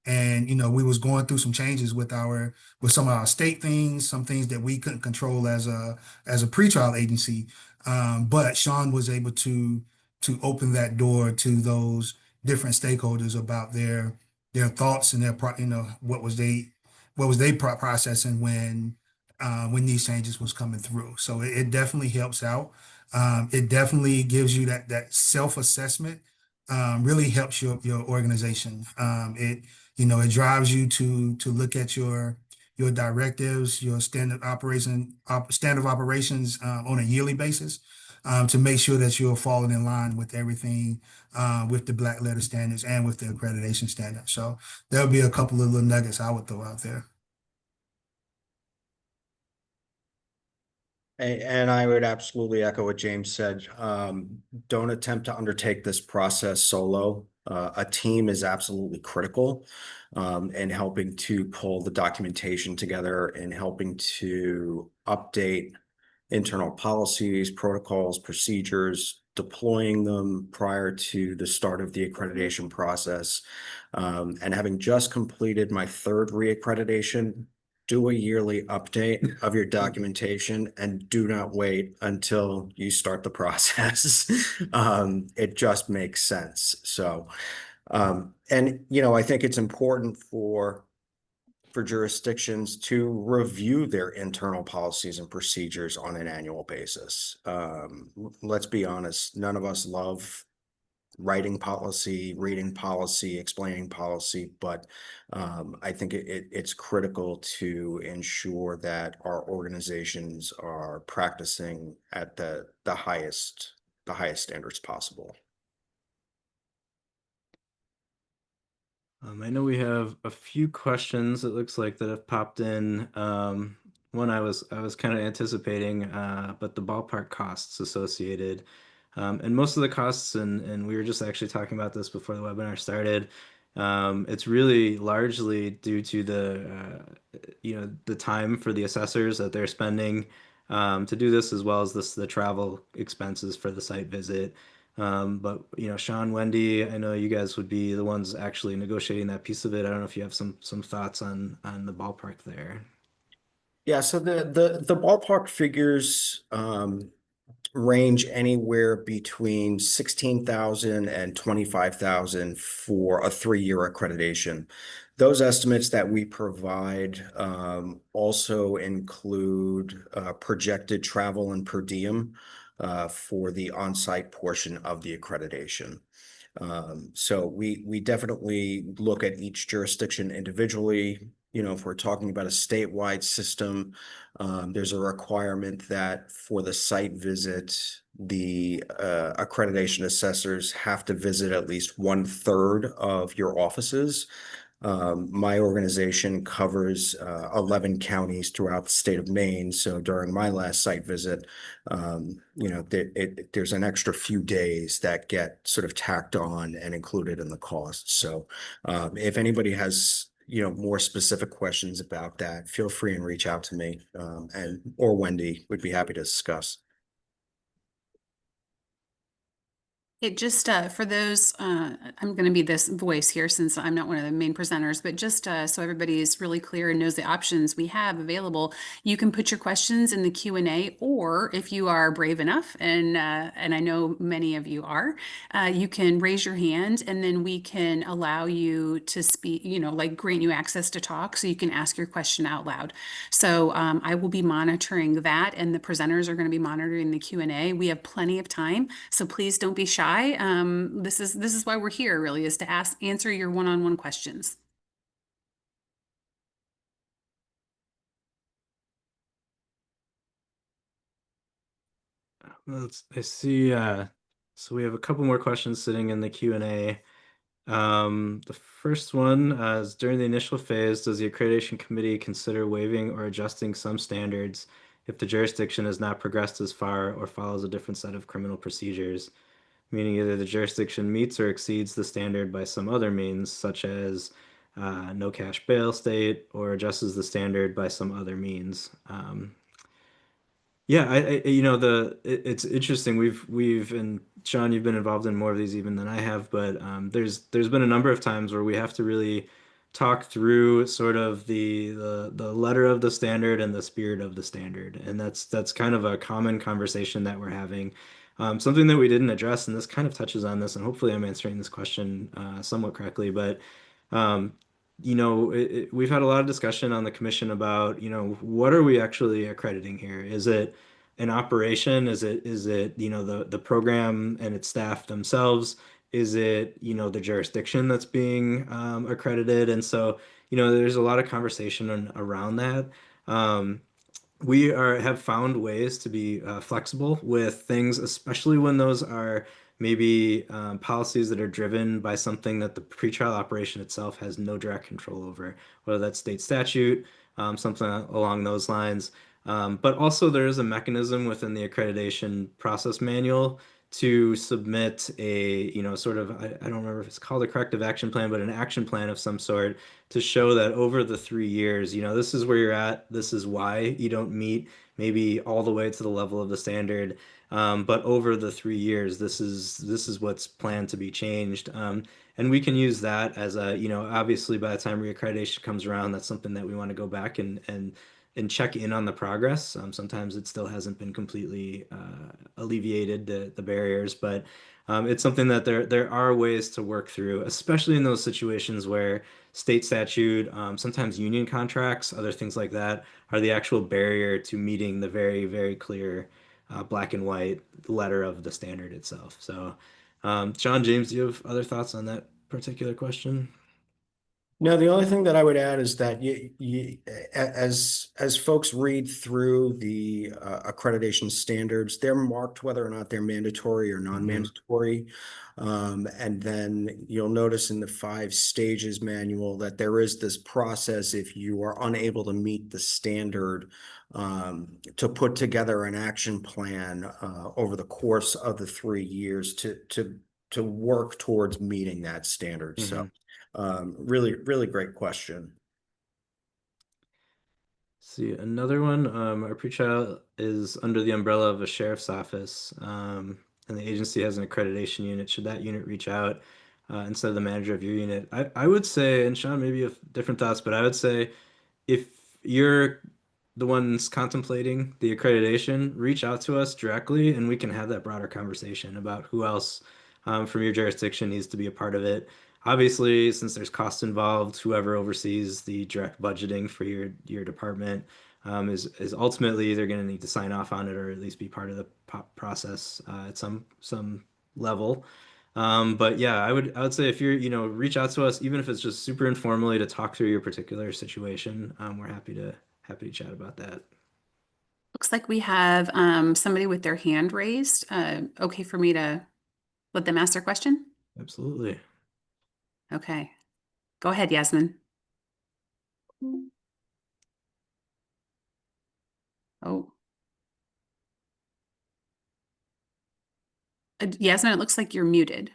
S2: and we was going through some changes with some of our state things, some things that we couldn't control as a pretrial agency, but Sean was able to open that door to those different stakeholders about their thoughts and what was they processing when these changes was coming through. So it definitely helps out. It definitely gives you that self-assessment. Really helps your organization. It drives you to look at your directives, your standard of operations on a yearly basis, to make sure that you're falling in line with everything, with the black letter standards and with the accreditation standards. So there'll be a couple of little nuggets I would throw out there.
S4: And I would absolutely echo what James said. Don't attempt to undertake this process solo. A team is absolutely critical in helping to pull the documentation together and helping to update internal policies, protocols, procedures, deploying them prior to the start of the accreditation process. And having just completed my 3rd reaccreditation, do a yearly update of your documentation and do not wait until you start the process. It just makes sense. So, and I think it's important for jurisdictions to review their internal policies and procedures on an annual basis. Let's be honest, none of us love writing policy, reading policy, explaining policy, but I think it's critical to ensure that our organizations are practicing at the highest standards possible.
S3: I know we have a few questions, it looks like, that have popped in. One I was kind of anticipating, but the ballpark costs associated. And most of the costs, and we were just actually talking about this before the webinar started, it's really largely due to the time for the assessors that they're spending to do this, as well as the travel expenses for the site visit. But Sean, Wendy, I know you guys would be the ones actually negotiating that piece of it. I don't know if you have some thoughts on the ballpark there.
S4: Yeah, so the ballpark figures range anywhere between 16,000 and 25,000 for a 3-year accreditation. Those estimates that we provide also include projected travel and per diem for the on-site portion of the accreditation. So we definitely look at each jurisdiction individually. If we're talking about a statewide system, there's a requirement that for the site visit, the accreditation assessors have to visit at least 1/3 of your offices. My organization covers 11 counties throughout the state of Maine. So during my last site visit, there's an extra few days that get sort of tacked on and included in the cost. So if anybody has more specific questions about that, feel free and reach out to me, or Wendy would be happy to discuss.
S1: It just, for those, I'm going to be this voice here since I'm not one of the main presenters, but just so everybody is really clear and knows the options we have available, you can put your questions in the Q&A, or if you are brave enough, and I know many of you are, you can raise your hand and then we can allow you to speak, like grant you access to talk so you can ask your question out loud. So I will be monitoring that, and the presenters are going to be monitoring the Q&A. We have plenty of time, so please don't be shy. This is why we're here, really, is to answer your one-on-one questions.
S3: I see. So we have a couple more questions sitting in the Q&A. The first one is, during the initial phase, does the accreditation committee consider waiving or adjusting some standards if the jurisdiction has not progressed as far or follows a different set of criminal procedures? Meaning either the jurisdiction meets or exceeds the standard by some other means, such as no cash bail state, or adjusts the standard by some other means. Yeah, it's interesting. And Sean, you've been involved in more of these even than I have, but there's been a number of times where we have to really talk through sort of the letter of the standard and the spirit of the standard, and that's kind of a common conversation that we're having. Something that we didn't address, and this kind of touches on this, and hopefully I'm answering this question somewhat correctly, but um, we've had a lot of discussion on the commission about, what are we actually accrediting here? Is it an operation? Is it, the program and its staff themselves? Is it, the jurisdiction that's being accredited? And so, there's a lot of conversation around that. We have found ways to be flexible with things, especially when those are maybe policies that are driven by something that the pretrial operation itself has no direct control over, whether that's state statute, something along those lines. But also there is a mechanism within the accreditation process manual to submit a, sort of, I don't remember if it's called a corrective action plan, but an action plan of some sort to show that over the 3 years, this is where you're at, this is why you don't meet maybe all the way to the level of the standard. But over the 3 years, this is what's planned to be changed. And we can use that as a, obviously by the time reaccreditation comes around, that's something that we want to go back and check in on the progress. Sometimes it still hasn't been completely alleviated, the barriers, but it's something that there are ways to work through, especially in those situations where state statute, sometimes union contracts, other things like that are the actual barrier to meeting the very, very clear black and white letter of the standard itself. So John, James, do you have other thoughts on that particular question?
S4: No, the only thing that I would add is that as folks read through the accreditation standards, they're marked whether or not they're mandatory or non-mandatory. And then you'll notice in the 5 stages manual that there is this process if you are unable to meet the standard, to put together an action plan over the course of the 3 years to work towards meeting that standard. So really great question.
S3: See, another one, our pretrial is under the umbrella of a sheriff's office, and the agency has an accreditation unit. Should that unit reach out instead of the manager of your unit? I would say, and Sean, maybe you have different thoughts, but I would say if you're the ones contemplating the accreditation, reach out to us directly and we can have that broader conversation about who else from your jurisdiction needs to be a part of it. Obviously, since there's cost involved, whoever oversees the direct budgeting for your department is ultimately either going to need to sign off on it or at least be part of the process at some level. But yeah, I would say if you're, reach out to us, even if it's just super informally to talk through your particular situation. We're happy to chat about that.
S1: Looks like we have somebody with their hand raised. Okay for me to let them ask their question?
S3: Absolutely.
S1: Okay. Go ahead, Yasmin. Oh. Yasmin, it looks like you're muted.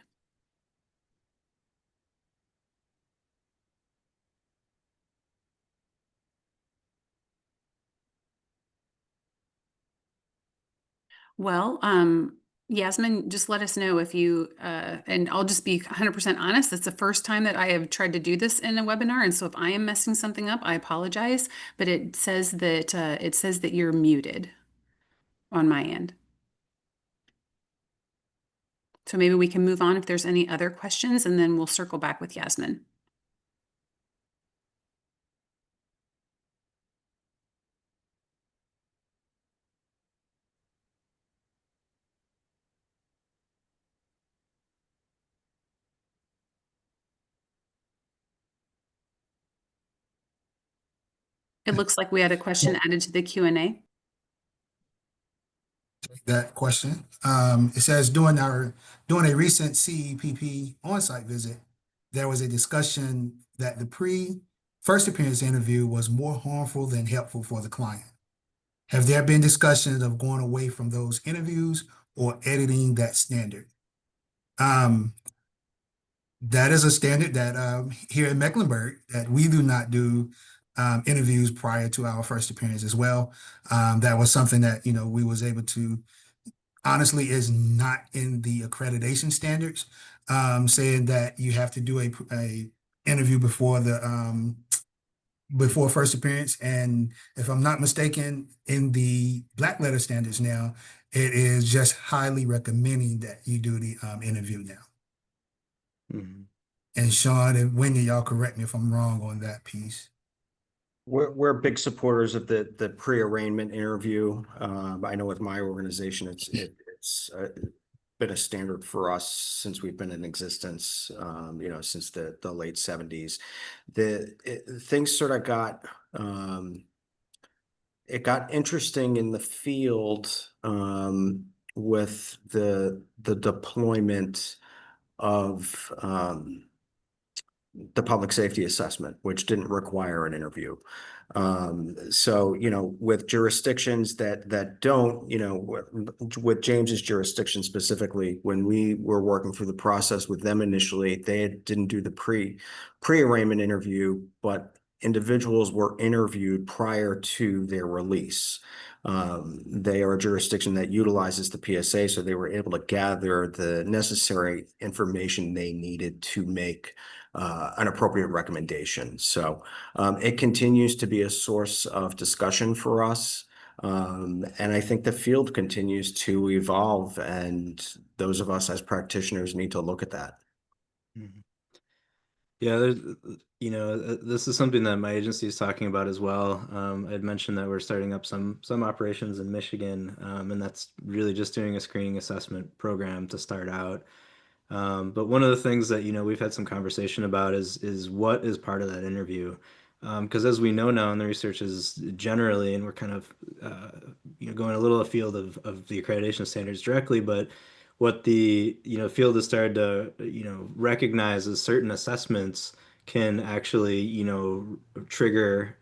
S1: Well, Yasmin, just let us know if you, and I'll just be 100% honest. It's the first time that I have tried to do this in a webinar. And so if I am messing something up, I apologize, but it says that you're muted on my end. So maybe we can move on if there's any other questions, and then we'll circle back with Yasmin. It looks like we had a question added to the Q&A.
S2: That question. It says during a recent CEPP on-site visit, there was a discussion that the first appearance interview was more harmful than helpful for the client. Have there been discussions of going away from those interviews or editing that standard? That is a standard that here in Mecklenburg that we do not do interviews prior to our first appearance as well. That was something that we was able to honestly is not in the accreditation standards, saying that you have to do a interview before before first appearance. And if I'm not mistaken, in the black letter standards now, it is just highly recommending that you do the interview now. And Sean and Wendy, y'all correct me if I'm wrong on that piece.
S4: We're big supporters of the pre-arraignment interview. I know with my organization, it's been a standard for us since we've been in existence, since the late 70s. Things sort of got it got interesting in the field with the deployment of the public safety assessment, which didn't require an interview. So, with jurisdictions that don't, with James's jurisdiction specifically, when we were working through the process with them initially, they didn't do the pre-arraignment interview, but individuals were interviewed prior to their release. They are a jurisdiction that utilizes the PSA, so they were able to gather the necessary information they needed to make an appropriate recommendation. So it continues to be a source of discussion for us. And I think the field continues to evolve, and those of us as practitioners need to look at that.
S3: Yeah, this is something that my agency is talking about as well. I'd mentioned that we're starting up some operations in Michigan, and that's really just doing a screening assessment program to start out. But one of the things that, we've had some conversation about is what is part of that interview. Because as we know now, and the research is generally, and we're kind of, going a little afield of the accreditation standards directly, but what the, field has started to, recognize is certain assessments can actually, trigger,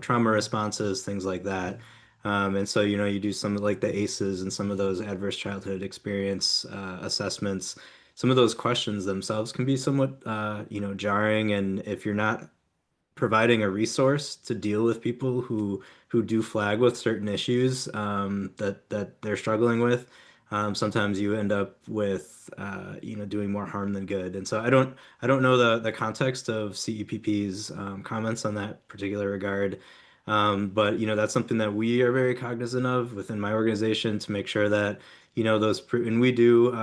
S3: trauma responses, things like that. And so, you do some like the ACEs and some of those adverse childhood experience assessments. Some of those questions themselves can be somewhat, jarring. And if you're not providing a resource to deal with people who do flag with certain issues that they're struggling with. Sometimes you end up with doing more harm than good. And so I don't know the context of CEPP's comments on that particular regard. But that's something that we are very cognizant of within my organization to make sure that and we do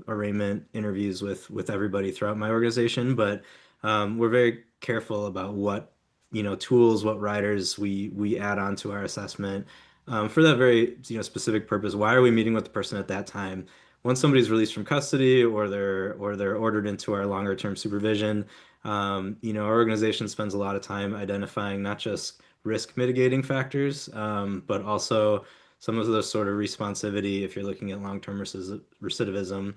S3: arraignment interviews with everybody throughout my organization, but we're very careful about what tools, what riders we add on to our assessment for that very specific purpose. Why are we meeting with the person at that time? Once somebody's released from custody or they're ordered into our longer term supervision, our organization spends a lot of time identifying not just risk mitigating factors, but also some of those sort of responsivity if you're looking at long-term recidivism,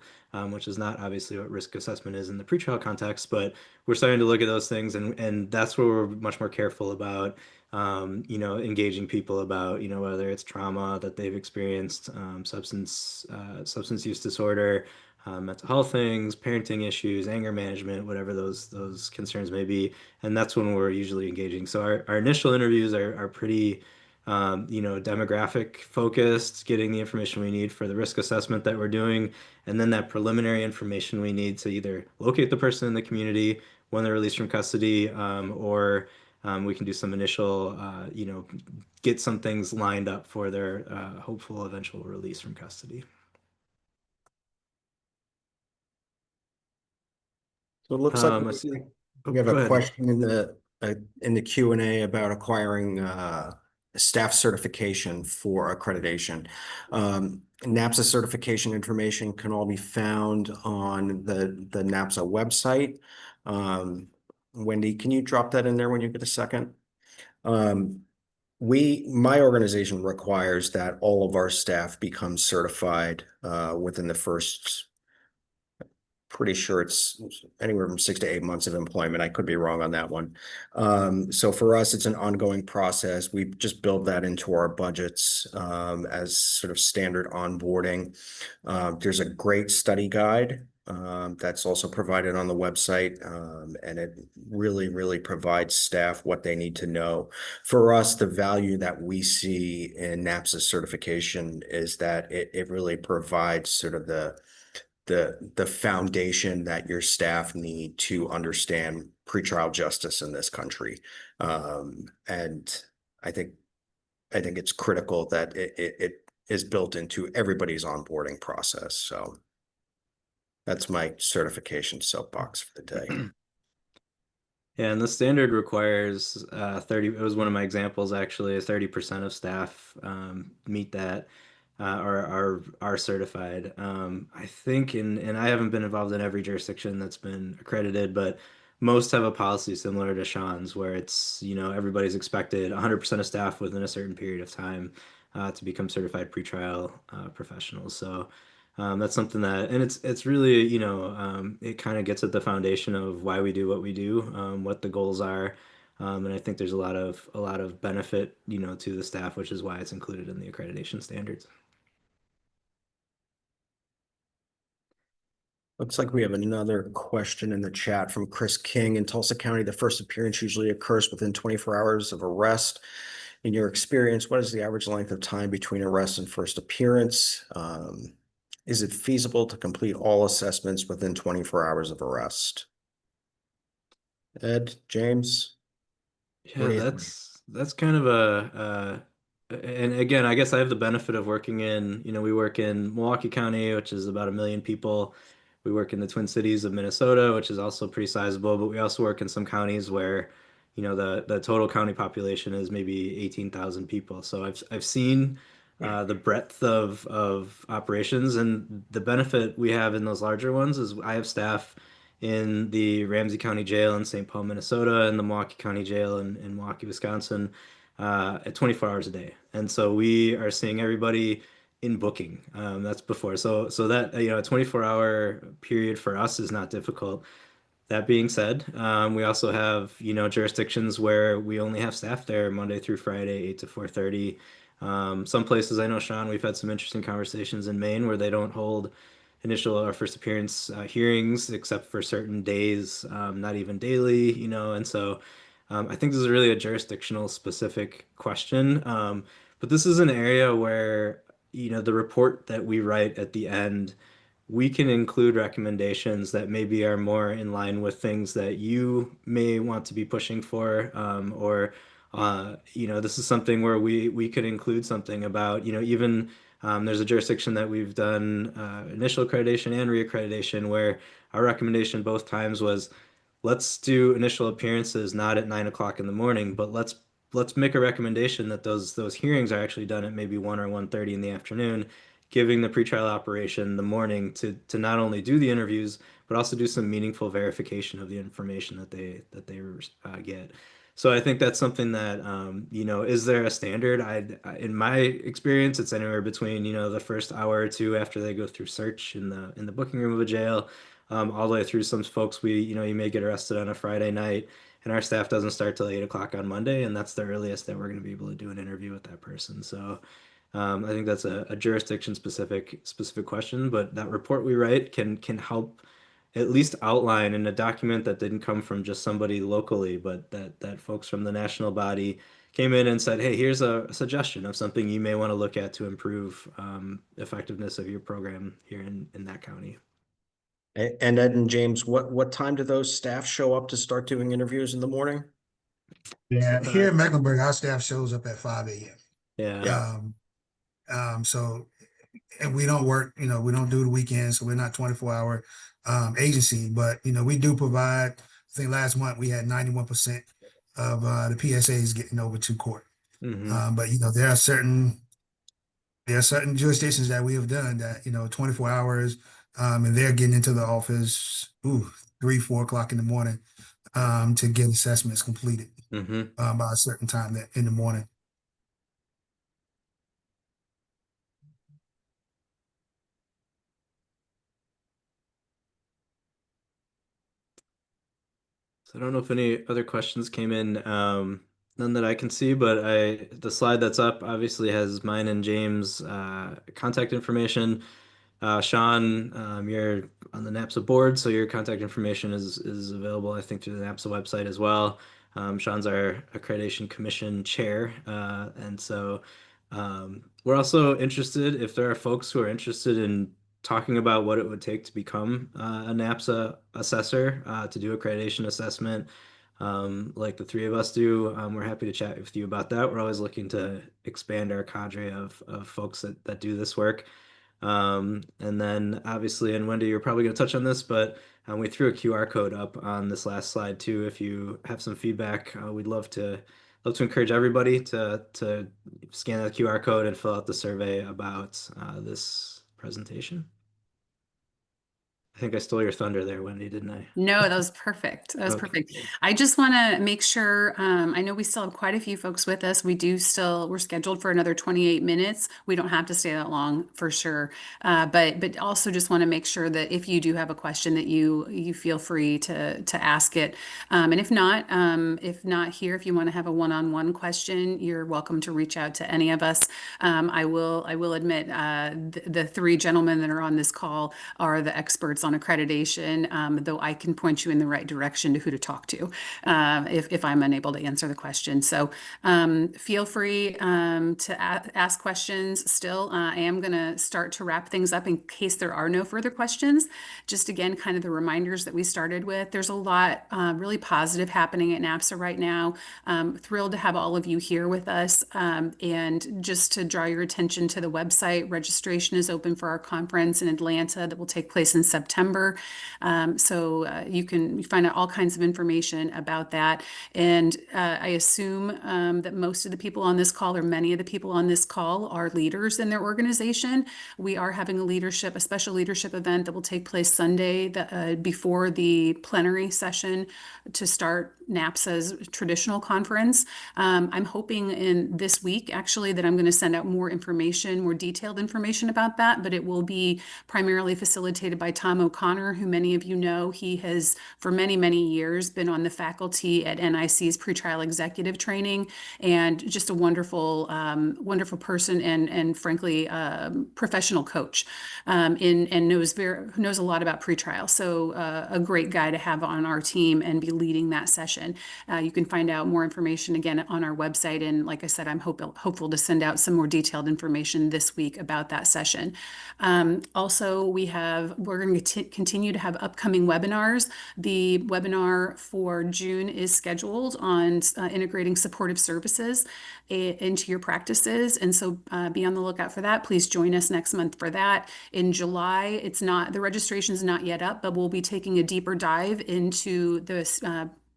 S3: which is not obviously what risk assessment is in the pretrial context, but we're starting to look at those things, and that's where we're much more careful about, engaging people about, whether it's trauma that they've experienced, substance use disorder, mental health things, parenting issues, anger management, whatever those concerns may be, and that's when we're usually engaging. So our initial interviews are pretty demographic focused, getting the information we need for the risk assessment that we're doing, and then that preliminary information we need to either locate the person in the community when they're released from custody, or we can do some initial, get some things lined up for their hopeful eventual release from custody.
S4: So it looks like
S3: I see. Oh,
S4: we have
S3: go
S4: a
S3: ahead.
S4: question in the Q&A about acquiring staff certification for accreditation. NAPSA certification information can all be found on the NAPSA website. Wendy, can you drop that in there when you get a second? My organization requires that all of our staff become certified within the first, pretty sure it's anywhere from 6 to 8 months of employment. I could be wrong on that one. So for us, it's an ongoing process. We just build that into our budgets as sort of standard onboarding. There's a great study guide that's also provided on the website, and it really, really provides staff what they need to know. For us, the value that we see in NAPSA certification is that it really provides sort of the foundation that your staff need to understand pretrial justice in this country. And I think it's critical that it is built into everybody's onboarding process. So that's my certification soapbox for the day.
S3: Yeah, and the standard requires 30, it was one of my examples actually, 30% of staff meet that or are certified. I think and I haven't been involved in every jurisdiction that's been accredited, but most have a policy similar to Sean's where it's, everybody's expected 100% of staff within a certain period of time to become certified pretrial professionals. So that's something that, and it's really, it kind of gets at the foundation of why we do what we do, what the goals are. And I think there's a lot of benefit, to the staff, which is why it's included in the accreditation standards.
S4: Looks like we have another question in the chat from Chris King. In Tulsa County, the first appearance usually occurs within 24 hours of arrest. In your experience, what is the average length of time between arrest and first appearance? Is it feasible to complete all assessments within 24 hours of arrest? Ed, James?
S3: Yeah, that's kind of and again, I guess I have the benefit of working in, we work in Milwaukee County, which is about 1 million people. We work in the Twin Cities of Minnesota, which is also pretty sizable, but we also work in some counties where, the total county population is maybe 18,000 people. So I've seen the breadth of operations. And the benefit we have in those larger ones is I have staff in the Ramsey County Jail in St. Paul, Minnesota, and the Milwaukee County Jail in Milwaukee, Wisconsin, at 24 hours a day. And so we are seeing everybody in booking. That's before. So that, a 24-hour period for us is not difficult. That being said, we also have, jurisdictions where we only have staff there Monday through Friday, 8 to 4:30. Some places I know, Sean, we've had some interesting conversations in Maine where they don't hold initial or first appearance hearings except for certain days, not even daily, and so I think this is really a jurisdictional specific question. But this is an area where, the report that we write at the end, we can include recommendations that maybe are more in line with things that you may want to be pushing for, or this is something where we could include something about, even there's a jurisdiction that we've done initial accreditation and reaccreditation where our recommendation both times was let's do initial appearances not at 9 o'clock in the morning, but let's make a recommendation that those hearings are actually done at maybe 1 or 1:30 in the afternoon, giving the pretrial operation the morning to not only do the interviews but also do some meaningful verification of the information that they get. So I think that's something that is there a standard? In my experience, it's anywhere between the first hour or two after they go through search in the booking room of a jail, all the way through some folks you may get arrested on a Friday night, and our staff doesn't start till 8 o'clock on Monday, and that's the earliest that we're going to be able to do an interview with that person. So I think that's a jurisdiction specific question, but that report we write can help at least outline in a document that didn't come from just somebody locally, but that folks from the national body came in and said, hey, here's a suggestion of something you may want to look at to improve effectiveness of your program here in that county.
S4: And Ed and James, what time do those staff show up to start doing interviews in the morning?
S2: Yeah, here in Mecklenburg, our staff shows up at 5 a.m.
S3: Yeah.
S2: So, and we don't work, we don't do the weekends, so we're not 24-hour agency, but we do provide. I think last month we had 91% of the PSAs getting over to court. But there are certain jurisdictions that we have done that 24 hours, and they're getting into the office 3, 4 o'clock in the morning to get assessments completed by a certain time that in the morning.
S3: So I don't know if any other questions came in, none that I can see, but the slide that's up obviously has mine and James' contact information. Sean, you're on the NAPSA board, so your contact information is available, I think, through the NAPSA website as well. Sean's our Accreditation Commission chair, and so we're also interested, if there are folks who are interested in talking about what it would take to become a NAPSA assessor, to do accreditation assessment, like the three of us do. We're happy to chat with you about that. We're always looking to expand our cadre of folks that do this work. And then obviously, and Wendy, you're probably going to touch on this, but we threw a QR code up on this last slide too. If you have some feedback, we'd love to encourage everybody to scan the QR code and fill out the survey about this presentation. I think I stole your thunder there, Wendy, didn't I?
S1: No, that was perfect. That was
S3: Okay.
S1: perfect. I just want to make sure, I know we still have quite a few folks with us. We're scheduled for another 28 minutes. We don't have to stay that long for sure. But also just want to make sure that if you do have a question that you feel free to ask it. And if not here, if you want to have a one-on-one question, you're welcome to reach out to any of us. I will admit, the three gentlemen that are on this call are the experts on accreditation, though I can point you in the right direction to who to talk to if I'm unable to answer the question. So feel free to ask questions still. I am going to start to wrap things up in case there are no further questions. Just again, kind of the reminders that we started with. There's a lot really positive happening at NAPSA right now. Thrilled to have all of you here with us. And just to draw your attention to the website, registration is open for our conference in Atlanta that will take place in September. September. So you can find out all kinds of information about that. And I assume that most of the people on this call, or many of the people on this call, are leaders in their organization. We are having a special leadership event that will take place Sunday before the plenary session to start NAPSA's traditional conference. I'm hoping in this week, actually, that I'm going to send out more information, more detailed information about that, but it will be primarily facilitated by Tom O'Connor, who many of you know. He has, for many, many years, been on the faculty at NIC's pretrial executive training, and just a wonderful, wonderful person, and frankly, professional coach, and knows a lot about pretrial. So a great guy to have on our team and be leading that session. You can find out more information again on our website. And like I said, I'm hopeful to send out some more detailed information this week about that session. Also, we're going to continue to have upcoming webinars. The webinar for June is scheduled on integrating supportive services into your practices. And so be on the lookout for that. Please join us next month for that. In July, the registration is not yet up, but we'll be taking a deeper dive into this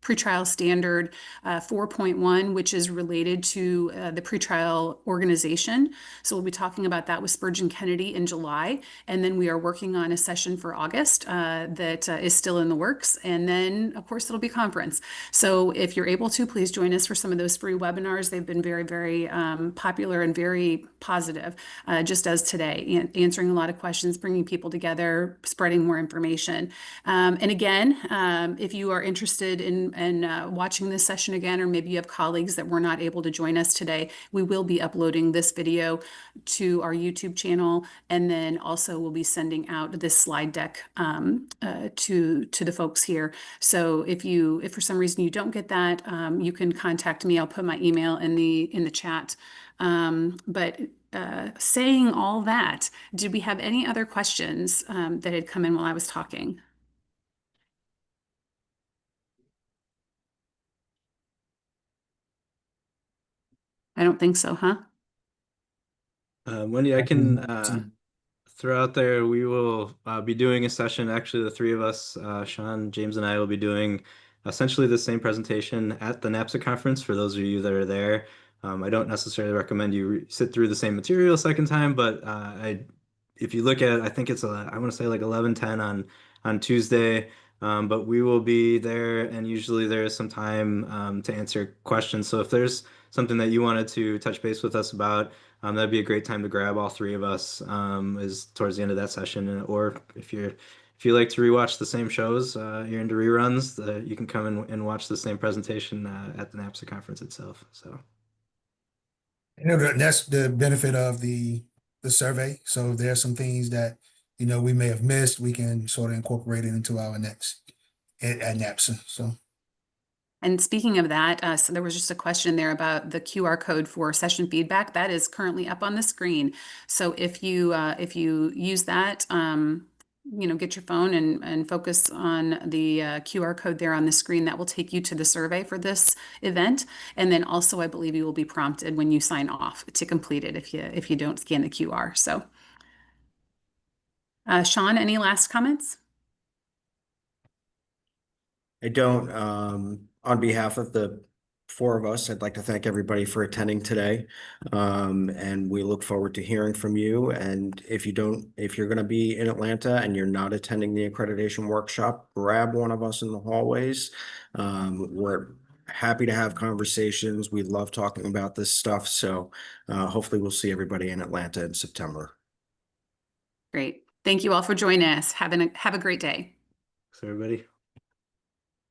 S1: pretrial standard 4.1, which is related to the pretrial organization. So we'll be talking about that with Spurgeon Kennedy in July. And then we are working on a session for August that is still in the works. And then, of course, it'll be conference. So if you're able to, please join us for some of those free webinars. They've been very, very popular and very positive, just as today, answering a lot of questions, bringing people together, spreading more information. And again, if you are interested in watching this session again, or maybe you have colleagues that were not able to join us today, we will be uploading this video to our YouTube channel, and then also we'll be sending out this slide deck to the folks here. So if for some reason you don't get that, you can contact me. I'll put my email in the chat. But saying all that, did we have any other questions that had come in while I was talking? I don't think so, huh?
S3: Wendy, I can throw out there, we will be doing a session. Actually, the three of us, Sean, James, and I will be doing essentially the same presentation at the NAPSA conference for those of you that are there. I don't necessarily recommend you sit through the same material a second time, but if you look at it, I think it's I want to say like 11:10 on Tuesday. But we will be there, and usually there is some time to answer questions. So if there's something that you wanted to touch base with us about, that'd be a great time to grab all three of us, is towards the end of that session. Or if you like to rewatch the same shows, you're into reruns, you can come and watch the same presentation at the NAPSA conference itself. So.
S2: That's the benefit of the survey. So there are some things that we may have missed. We can sort of incorporate it into our next at NAPSA. So.
S1: And speaking of that, so there was just a question there about the QR code for session feedback. That is currently up on the screen. So if you use that, get your phone and focus on the QR code there on the screen, that will take you to the survey for this event. And then also, I believe you will be prompted when you sign off to complete it if you don't scan the QR. So, Sean, any last comments?
S4: I don't. On behalf of the four of us, I'd like to thank everybody for attending today. And we look forward to hearing from you. And if you're going to be in Atlanta and you're not attending the accreditation workshop, grab one of us in the hallways. We're happy to have conversations. We love talking about this stuff. So hopefully we'll see everybody in Atlanta in September.
S1: Great. Thank you all for joining us. Have a great day.
S3: Thanks, everybody.